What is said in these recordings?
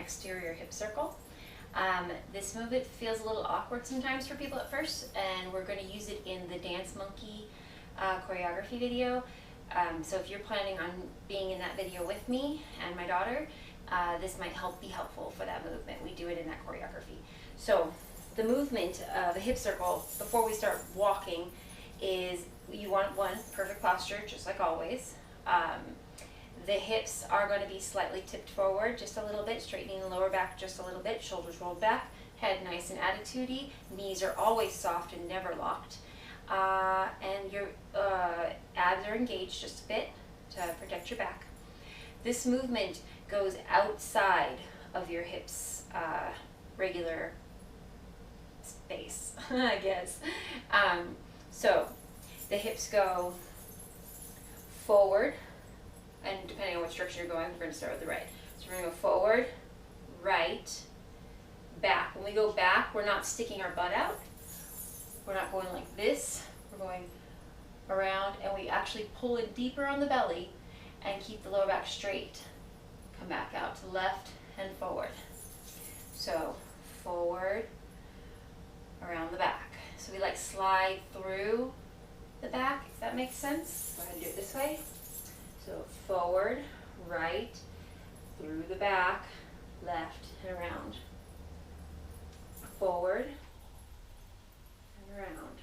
exterior hip circle. This movement feels a little awkward sometimes for people at first, and we're going to use it in the Dance Monkey choreography video. So if you're planning on being in that video with me and my daughter, this might be helpful for that movement. We do it in that choreography. So the movement of the hip circle before we start walking is you want one perfect posture, just like always. The hips are going to be slightly tipped forward just a little bit, straightening the lower back just a little bit, shoulders rolled back, head nice and attitude-y, knees are always soft and never locked, and your abs are engaged just a bit to protect your back. This movement goes outside of your hips regular space, I guess. So the hips go forward, and depending on which direction you're going, we're going to start with the right. So we're going to go forward, right, back. When we go back, we're not sticking our butt out. We're not going like this. We're going around, and we actually pull in deeper on the belly and keep the lower back straight. Come back out to left and forward. So forward, around the back. So we like slide through the back, if that makes sense. Go ahead and do it this way. So forward, right, through the back, left and around. Forward and around.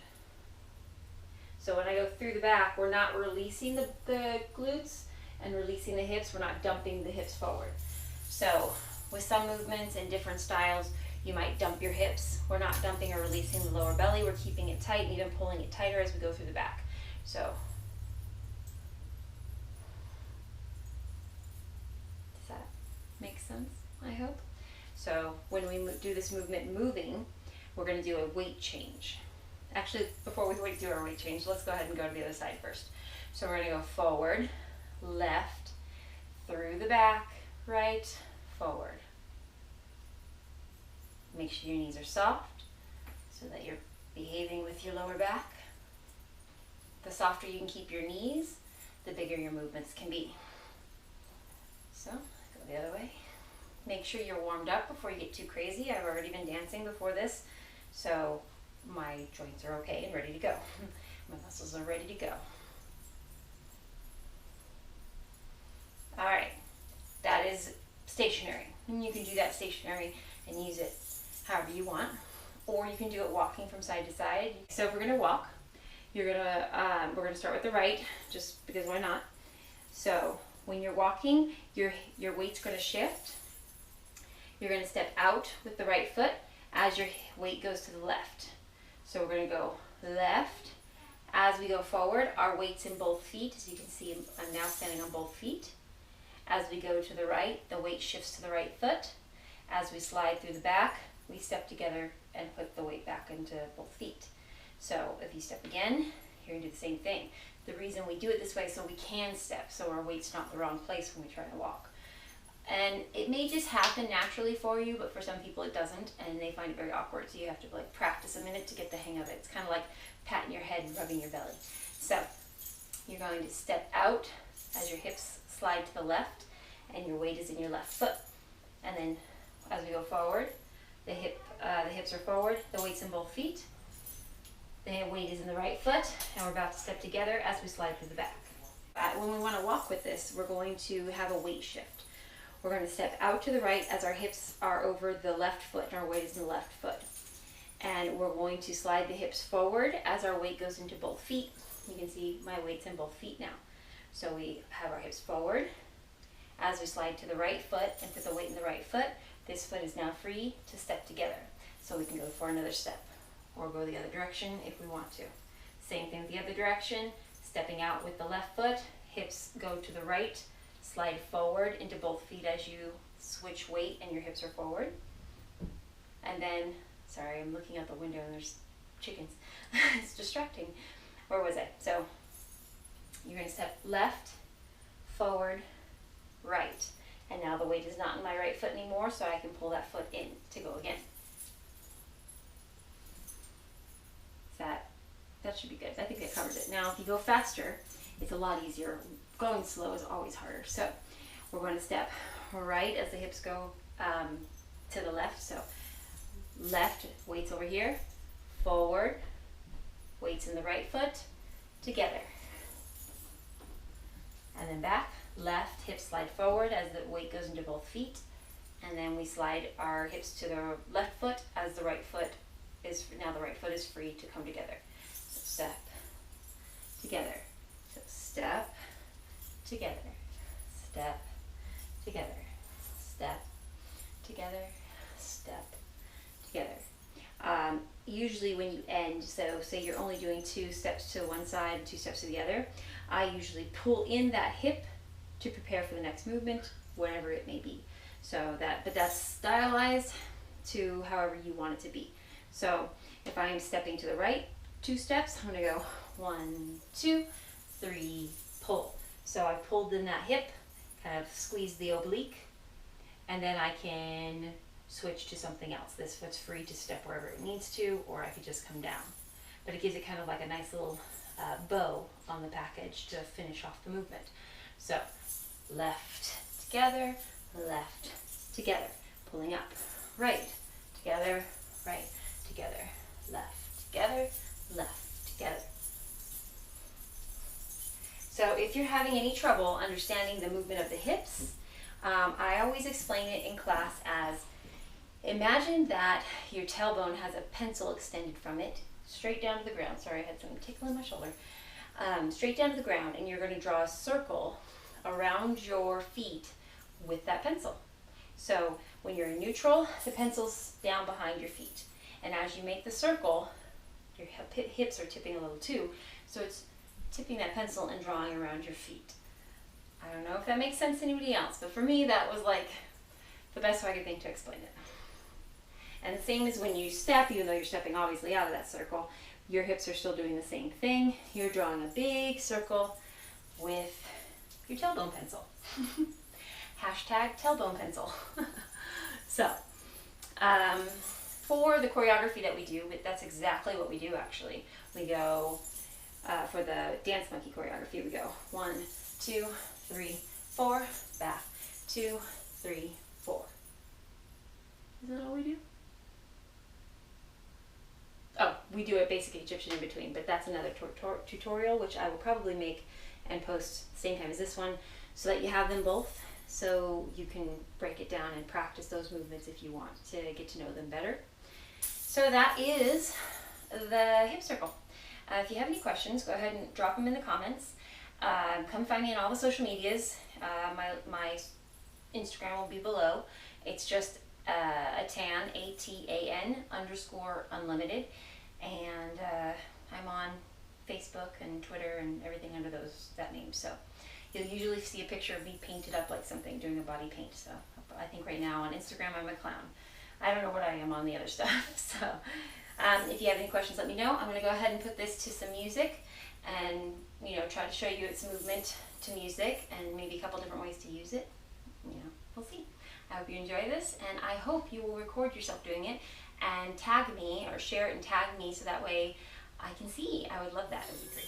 So when I go through the back, we're not releasing the glutes and releasing the hips. We're not dumping the hips forward. So with some movements and different styles, you might dump your hips. We're not dumping or releasing the lower belly. We're keeping it tight and even pulling it tighter as we go through the back. So does that make sense? I hope. So when we do this movement moving, we're going to do a weight change. Actually, before we do our weight change, let's go ahead and go to the other side first. So we're going to go forward, left, through the back, right, forward. Make sure your knees are soft so that you're behaving with your lower back. The softer you can keep your knees, the bigger your movements can be. So, go the other way. Make sure you're warmed up before you get too crazy. I've already been dancing before this, so my joints are okay and ready to go. My muscles are ready to go. All right, that is stationary. And you can do that stationary and use it however you want, or you can do it walking from side to side. So if we're gonna walk, we're gonna start with the right, just because why not? So when you're walking, your weight's gonna shift. You're gonna step out with the right foot as your weight goes to the left. So we're gonna go left. As we go forward, our weight's in both feet. As you can see, I'm now standing on both feet. As we go to the right, the weight shifts to the right foot. As we slide through the back, we step together and put the weight back into both feet. So if you step again, you're gonna do the same thing. The reason we do it this way is so we can step, so our weight's not in the wrong place when we try to walk. And it may just happen naturally for you, but for some people it doesn't, and they find it very awkward, so you have to like practice a minute to get the hang of it. It's kind of like patting your head and rubbing your belly. So you're going to step out as your hips slide to the left and your weight is in your left foot. And then as we go forward, the hips are forward, the weight's in both feet, the weight is in the right foot, and we're about to step together as we slide through the back. When we want to walk with this, we're going to have a weight shift. We're going to step out to the right as our hips are over the left foot and our weight is in the left foot. And we're going to slide the hips forward as our weight goes into both feet. You can see my weight's in both feet now. So we have our hips forward. As we slide to the right foot and put the weight in the right foot, this foot is now free to step together. So we can go for another step or go the other direction if we want to. Same thing with the other direction, stepping out with the left foot, hips go to the right, slide forward into both feet as you switch weight and your hips are forward. And then, sorry, I'm looking out the window and there's chickens. It's distracting. Where was I? So you're going to step left, forward, right. And now the weight is not in my right foot anymore, so I can pull that foot in to go again. That should be good. I think that covers it. Now, if you go faster, it's a lot easier. Going slow is always harder. So we're going to step right as the hips go to the left. So left, weights over here, forward, weights in the right foot, together. And then back, left, hips slide forward as the weight goes into both feet. And then we slide our hips to the left foot as the right foot is, now the right foot is free to come together. So step, together. So step, together, step, together, step, together, step, together. Usually when you end, so say you're only doing 2 steps to one side and 2 steps to the other, I usually pull in that hip to prepare for the next movement, whatever it may be. So but that's stylized to however you want it to be. So if I'm stepping to the right 2 steps, I'm gonna go 1, 2, 3, pull. So I pulled in that hip, kind of squeezed the oblique, and then I can switch to something else. This foot's free to step wherever it needs to, or I could just come down. But it gives it kind of like a nice little bow on the package to finish off the movement. So left, together, left, together, pulling up, right, together, right, together, left, together, left, together. So if you're having any trouble understanding the movement of the hips, I always explain it in class as, imagine that your tailbone has a pencil extended from it straight down to the ground. Sorry, I had something tickling my shoulder. Straight down to the ground, and you're going to draw a circle around your feet with that pencil. So when you're in neutral, the pencil's down behind your feet. And as you make the circle, your hips are tipping a little too. So it's tipping that pencil and drawing around your feet. I don't know if that makes sense to anybody else, but for me that was like the best way I could think to explain it. And the same as when you step, even though you're stepping obviously out of that circle, your hips are still doing the same thing. You're drawing a big circle with your tailbone pencil. Hashtag tailbone pencil. So, for the choreography that we do, that's exactly what we do actually. We go, for the Dance Monkey choreography, we go 1, 2, 3, 4, back, 2, 3, 4. Is that all we do? Oh, we do a basic Egyptian in between, but that's another tutorial, which I will probably make and post same time as this one, so that you have them both, so you can break it down and practice those movements if you want to get to know them better. So that is the hip circle. If you have any questions, go ahead and drop them in the comments. Come find me on all the social medias. My Instagram will be below. It's just Atan, ATAN _unlimited, and I'm on Facebook and Twitter and everything under that name. So you'll usually see a picture of me painted up like something, doing a body paint. So I think right now on Instagram I'm a clown. I don't know what I am on the other stuff. So if you have any questions, let me know. I'm going to go ahead and put this to some music and try to show you its movement to music and maybe a couple different ways to use it. We'll see. I hope you enjoy this, and I hope you will record yourself doing it and tag me or share it and tag me so that way I can see. I would love that. It would be great.